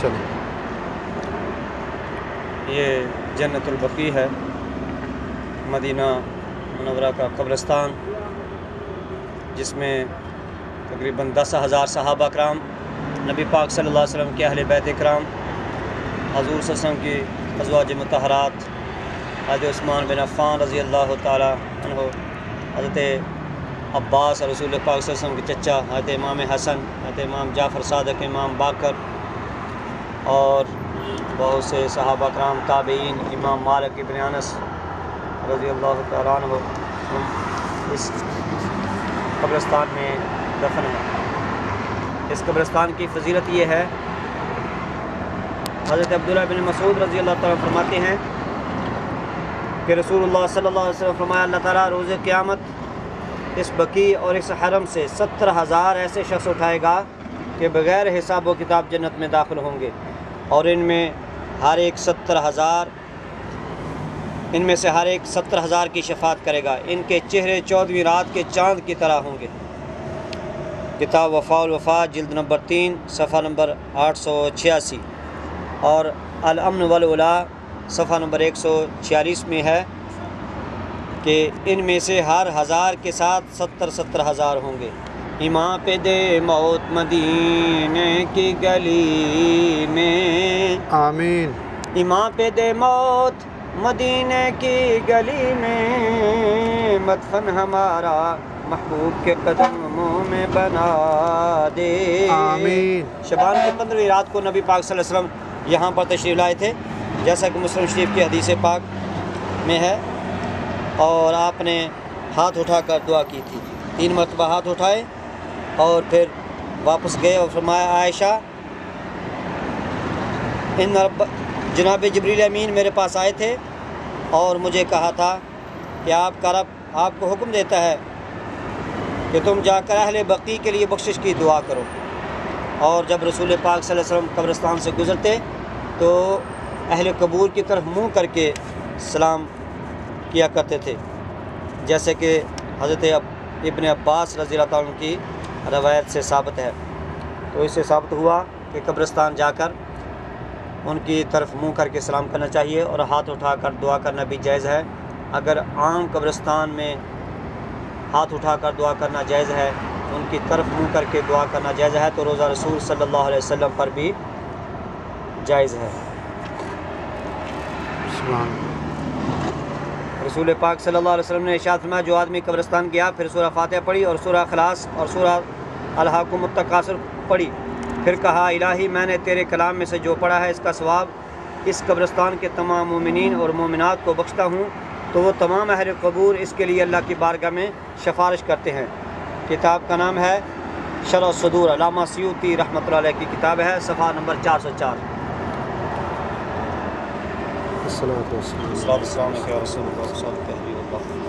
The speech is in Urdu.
چلیں یہ جنت البقیع ہے، مدینہ منورہ کا قبرستان، جس میں تقریباً 10,000 صحابہ کرام، نبی پاک صلی اللہ علیہ وسلم کے اہل بیت کرام، حضور صلی اللہ علیہ وسلم کی ازواج مطہرات، حضرت عثمان بن عفان رضی اللہ تعالیٰ عنہ، حضرت عباس اور رسول پاک صلی اللہ علیہ وسلم کے چچا حضرت امام حسن، حضرت امام جعفر صادق، امام باقر، اور بہت سے صحابہ کرام، تابعین، امام مالک ابن انس رضی اللہ تعالیٰ عنہ اس قبرستان میں دفن ہے۔ اس قبرستان کی فضیلت یہ ہے، حضرت عبداللہ بن مسعود رضی اللہ تعالیٰ فرماتے ہیں کہ رسول اللہ صلی اللہ علیہ وسلم فرمایا، اللہ تعالیٰ روز قیامت اس بقیع اور اس حرم سے 70,000 ایسے شخص اٹھائے گا کہ بغیر حساب و کتاب جنت میں داخل ہوں گے، اور ان میں سے ہر ایک 70,000 کی شفاعت کرے گا، ان کے چہرے 14ویں رات کے چاند کی طرح ہوں گے۔ کتاب وفاء الوفات جلد نمبر 3 صفحہ نمبر 886، اور الامن والولا صفحہ نمبر 146 میں ہے کہ ان میں سے ہر 1000 کے ساتھ 70,000 ہوں گے۔ ایمان پہ دے موت مدینے کی گلی میں، آمین۔ ایمان پہ دے موت مدینے کی گلی میں، مدفن ہمارا محبوب کے قدموں میں بنا دے، آمین۔ شعبان کی 15ویں رات کو نبی پاک صلی اللہ علیہ وسلم یہاں پر تشریف لائے تھے، جیسا کہ مسلم شریف کی حدیث پاک میں ہے، اور آپ نے ہاتھ اٹھا کر دعا کی تھی، 3 مرتبہ ہاتھ اٹھائے اور پھر واپس گئے اور فرمایا، عائشہ جناب جبریل امین میرے پاس آئے تھے اور مجھے کہا تھا کہ آپ کا رب آپ کو حکم دیتا ہے کہ تم جا کر اہل بقیع کے لیے بخشش کی دعا کرو، اور جب رسول پاک صلی اللہ علیہ وسلم قبرستان سے گزرتے تو اہل قبور کی طرف منہ کر کے سلام کیا کرتے تھے، جیسے کہ حضرت ابن عباس رضی اللہ تعالیٰ عنہ کی روایت سے ثابت ہے۔ تو اس سے ثابت ہوا کہ قبرستان جا کر ان کی طرف منہ کر کے سلام کرنا چاہیے، اور ہاتھ اٹھا کر دعا کرنا بھی جائز ہے۔ اگر عام قبرستان میں ہاتھ اٹھا کر دعا کرنا جائز ہے، ان کی طرف منہ کر کے دعا کرنا جائز ہے، تو روزہ رسول صلی اللہ علیہ وسلم پر بھی جائز ہے۔ رسول پاک صلی اللہ علیہ وسلم نے ارشاد فرمایا، جو آدمی قبرستان گیا، پھر سورہ فاتحہ پڑھی اور سورہ اخلاص اور سورہ الہاکم التکاثر پڑھی، پھر کہا، الہی میں نے تیرے کلام میں سے جو پڑھا ہے اس کا ثواب اس قبرستان کے تمام مومنین اور مومنات کو بخشتا ہوں، تو وہ تمام اہل قبور اس کے لیے اللہ کی بارگاہ میں سفارش کرتے ہیں۔ کتاب کا نام ہے شرح الصدور، علامہ سیوطی رحمۃ اللہ علیہ کی کتاب ہے، صفحہ نمبر 404۔ الصلاۃ والسلام۔ السلام علیکم یا رسول اللہ،